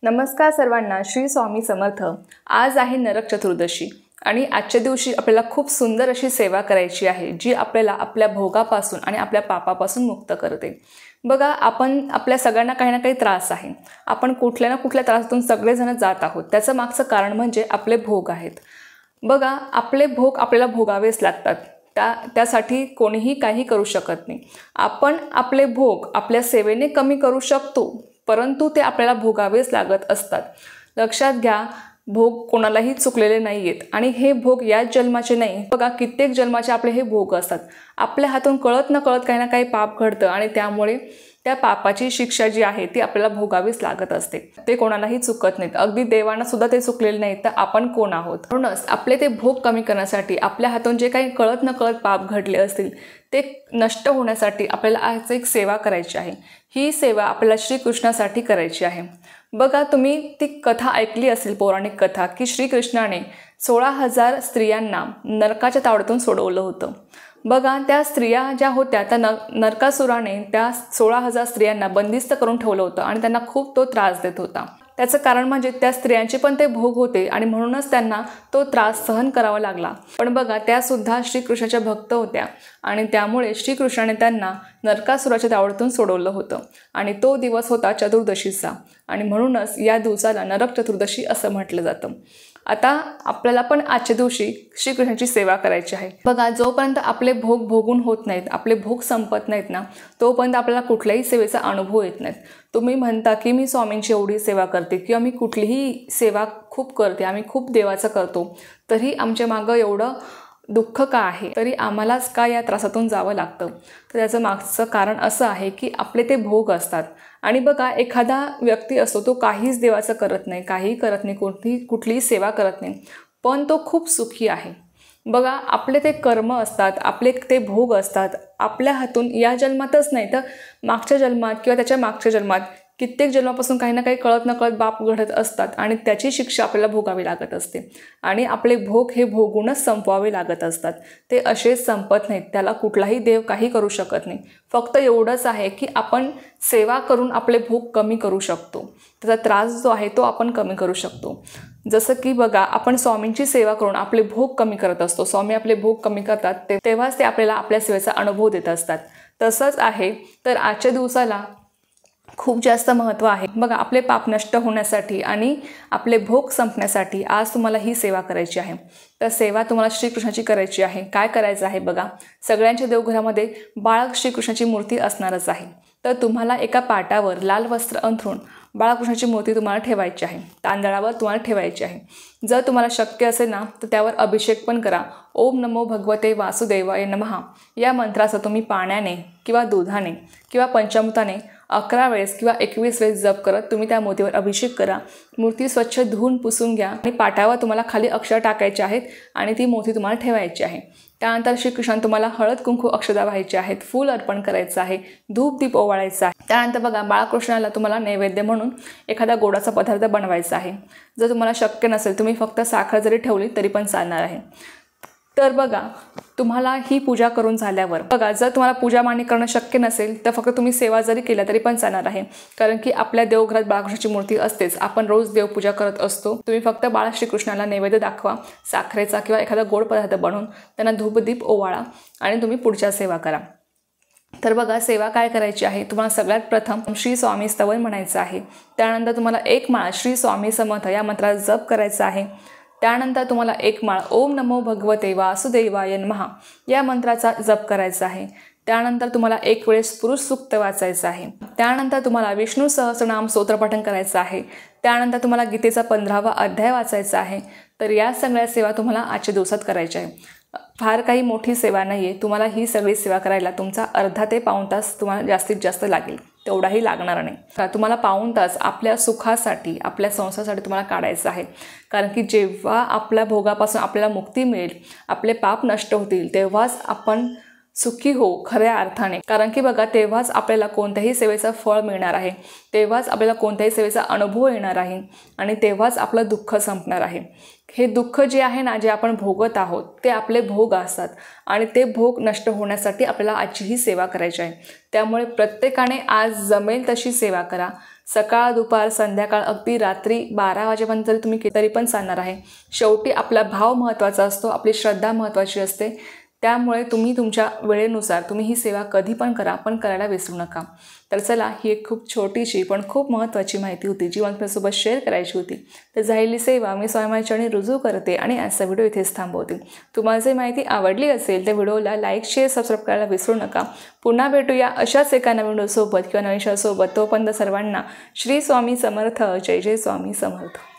नमस्कार सर्वांना, श्री स्वामी समर्थ। आज आहे नरक चतुर्दशी आणि आजच्या दिवशी आपल्याला खूप सुंदर अशी सेवा करायची आहे, जी आपल्याला आपल्या भोगापासून आणि आपल्या पापापासून मुक्त करते। बघा, आपल्या सगळ्यांना काही ना काही त्रास आहे। आपण कुठल्या ना कुठल्या त्रासातून सगळेजण जात आहोत। त्याचं मागचं कारण म्हणजे आपले भोग आहेत। बघा, आपले भोग आपल्याला भोगावेच लागतात। त्यासाठी कोणीही काही करू शकत नाही। आपण आपले भोग आपल्या सेवेने कमी करू शकतो, परंतु ते आपल्याला भोगावेच लागत असतात। लक्षात घ्या, भोग कोणालाही चुकलेले नाहीयेत आणि हे भोग याच जन्माचे नाही। बघा, कित्येक जन्माचे आपले हे भोग असतात। आपल्या हातून कळत न कळत काही ना काही पाप घडतं आणि त्यामुळे त्या पापाची शिक्षा जी आहे ती आपल्याला भोगावीच लागत असते। ते कोणालाही चुकत नाहीत, अगदी देवांना सुद्धा ते चुकलेले नाहीत, तर आपण कोण आहोत? म्हणूनच आपले ते भोग कमी करण्यासाठी, आपल्या हातून जे काही कळत न कळत पाप घडले असतील ते नष्ट होण्यासाठी आपल्याला आज एक सेवा करायची आहे। ही सेवा आपल्याला श्रीकृष्णासाठी करायची आहे। बघा, तुम्ही ती कथा ऐकली असेल, पौराणिक कथा, की श्रीकृष्णाने 16,000 स्त्रियांना नरकाच्या तावडीतून सोडवलं होतं। बघा, त्या स्त्रिया ज्या होत्या त्या नरकासुराने त्या 16,000 स्त्रियांना बंदिस्त करून ठेवलं होतं आणि त्यांना खूप तो त्रास देत होता। त्याचं कारण म्हणजे त्या स्त्रियांचे पण ते भोग होते आणि म्हणूनच त्यांना तो त्रास सहन करावा लागला। पण बघा, त्या सुद्धा श्रीकृष्णाच्या भक्त होत्या आणि त्यामुळे श्रीकृष्णाने त्यांना नरकासुराच्या तावडीतून सोडवलं होतं आणि तो दिवस होता चतुर्दशीचा आणि म्हणूनच या दिवसाला नरक चतुर्दशी असं म्हटलं जातं। आता आपल्याला पण आजच्या दिवशी श्रीकृष्णाची सेवा करायची आहे। बघा, जोपर्यंत आपले भोग भोगून होत नाहीत, आपले भोग संपत नाहीत ना, तोपर्यंत आपल्याला कुठल्याही सेवेचा अनुभव येत नाहीत। तुम्ही म्हणता की मी स्वामींची एवढी सेवा करते किंवा मी कुठलीही सेवा खूप करते, आम्ही खूप देवाचं करतो, तरी आमच्या मागं एवढं दुःख का आहे, तरी आम्हालाच का या त्रासातून जावं लागतं? तर त्याचं मागचं कारण असं आहे की आपले ते भोग असतात। आणि बघा, एखादा व्यक्ती असतो, तो काहीच देवाचं करत नाही, काहीही करत नाही, कुठलीही सेवा करत नाही, पण तो खूप सुखी आहे। बघा, आपले ते कर्म असतात, आपले ते भोग असतात, आपल्या हातून या जन्मातच नाही तर मागच्या जन्मात किंवा त्याच्या मागच्या जन्मात कित्येक जन्मापासून काही ना काही कळत न कळत पाप घडत असतात आणि त्याची शिक्षा आपल्याला भोगावी लागत असते आणि आपले भोग हे भोगूनच संपवावे लागत असतात। ते असेच संपत नाहीत, त्याला कुठलाही देव काही करू शकत नाही। फक्त एवढंच आहे की आपण सेवा करून आपले भोग कमी करू शकतो, त्याचा त्रास जो आहे तो आपण कमी करू शकतो। जसं की बघा, आपण स्वामींची सेवा करून आपले भोग कमी करत असतो, स्वामी आपले भोग कमी करतात, तेव्हाच ते आपल्याला आपल्या सेवेचा अनुभव देत असतात। तसंच आहे, तर आजच्या दिवसाला खूप जास्त महत्त्व आहे। बघा, आपले पाप नष्ट होण्यासाठी आणि आपले भोग संपण्यासाठी आज तुम्हाला ही सेवा करायची आहे। तर सेवा तुम्हाला श्रीकृष्णाची करायची आहे। काय करायचं आहे? बघा, सगळ्यांच्या देवघरामध्ये बाळक श्रीकृष्णाची मूर्ती असणारच आहे। तर तुम्हाला एका पाटावर लाल वस्त्र अंथरून बाळकृष्णाची मूर्ती तुम्हाला ठेवायची आहे, तांदळावर तुम्हाला ठेवायची आहे। जर तुम्हाला शक्य असेल ना, तर त्यावर अभिषेक पण करा। ओम नमो भगवते वासुदेवाय नमः या मंत्राचा तुम्ही पाण्याने किंवा दुधाने किंवा पंचामृताने 11 वेळेस किंवा 21 वेळेस जप करत तुम्ही त्या मूर्तीवर अभिषेक करा। मूर्ती स्वच्छ धुवून पुसून घ्या आणि पाटावर तुम्हाला खाली अक्षर टाकायचे आहेत आणि ती मूर्ती तुम्हाला ठेवायची आहे। त्यानंतर श्रीकृष्ण तुम्हाला हळद कुंकू अक्षदा व्हायचे आहेत, फूल अर्पण करायचं आहे, धूप दीप ओवाळायचा आहे। त्यानंतर बघा, बाळकृष्णाला तुम्हाला नैवेद्य म्हणून एखादा गोडाचा पदार्थ बनवायचा आहे। जर तुम्हाला शक्य नसेल, तुम्ही फक्त साखर जरी ठेवली तरी पण चालणार आहे। तर बघा, तुम्हाला ही पूजा करून झाल्यावर बघा, जर तुम्हाला पूजा मांडणी करणं शक्य नसेल तर फक्त तुम्ही सेवा जरी केल्या तरी पण चालणार आहे, कारण की आपल्या देवघरात बाळकृष्णाची मूर्ती असतेच, आपण रोज देवपूजा करत असतो। तुम्ही फक्त बाळ श्रीकृष्णाला नैवेद्य दाखवा, साखरेचा किंवा एखादा गोड पदार्थ बनवून त्यांना धूपदीप ओवाळा आणि तुम्ही पुढच्या सेवा करा। तर बघा, सेवा काय करायची आहे? तुम्हाला सगळ्यात प्रथम श्री स्वामी स्तवन म्हणायचं आहे। त्यानंतर तुम्हाला एक माळ श्री स्वामी समर्थ या मंत्राचा जप करायचा आहे। त्यानंतर तुम्हाला एक माळ ओम नमो भगवते वासुदेवाय नमः या मंत्राचा जप करायचा आहे। त्यानंतर तुम्हाला एक वेळेस पुरुष सूक्त वाचायचं आहे। त्यानंतर तुम्हाला विष्णू सहस्रनाम स्तोत्रपठण करायचं आहे। त्यानंतर तुम्हाला गीतेचा 15वा अध्याय वाचायचा आहे। तर या सगळ्या सेवा तुम्हाला आजच्या दिवसात करायच्या आहे। फार काही मोठी सेवा नाही आहे, तुम्हाला ही सगळी सेवा करायला तुमचा अर्धा ते पाऊण तास तुम्हाला जास्तीत जास्त लागेल, तेवढाही लागणार नाही। तुम्हाला पाऊण तास आपल्या सुखासाठी, आपल्या संसारासाठी तुम्हाला काढायचं आहे, कारण की जेव्हा आपल्या भोगापासून आपल्याला मुक्ती मिळेल, आपले पाप नष्ट होतील, तेव्हाच आपण सुखी हो खऱ्या अर्थाने। कारण की बघा, तेव्हाच आपल्याला कोणत्याही सेवेचं फळ मिळणार आहे, तेव्हाच आपल्याला कोणत्याही सेवेचा अनुभव येणार आहे आणि तेव्हाच आपलं दुःख संपणार आहे। हे दुःख जे आहे ना, जे आपण भोगत आहोत, ते आपले भोग असतात आणि ते भोग नष्ट होण्यासाठी आपल्याला आजची ही सेवा करायची आहे। त्यामुळे प्रत्येकाने आज जमेल तशी सेवा करा। सकाळ दुपार संध्याकाळ अगदी रात्री 12 वाजेपर्यंत जरी तुम्ही तरी पण चालणार आहे. शेवटी आपला भाव महत्त्वाचा असतो, आपली श्रद्धा महत्त्वाची असते. त्यामुळे तुम्ही तुमच्या वेळेनुसार तुम्ही ही सेवा कधी पण करा, पण करायला विसरू नका. तर चला, ही एक खूप छोटीशी पण खूप महत्त्वाची माहिती होती जी मला तुमच्यासोबत शेअर करायची होती. तर झालेली सेवा मी स्वामी चरणी रुजू करते आणि आजचा व्हिडिओ इथेच थांबवते. तुम्हाला जर माहिती आवडली असेल तर व्हिडिओला लाईक शेअर सबस्क्राईब करायला विसरू नका. पुन्हा भेटूया अशाच एका नवीन व्हिडिओसोबत किंवा नवीन विषयासोबत. तोपर्यंत सर्वांना श्री स्वामी समर्थ. जय जय स्वामी समर्थ.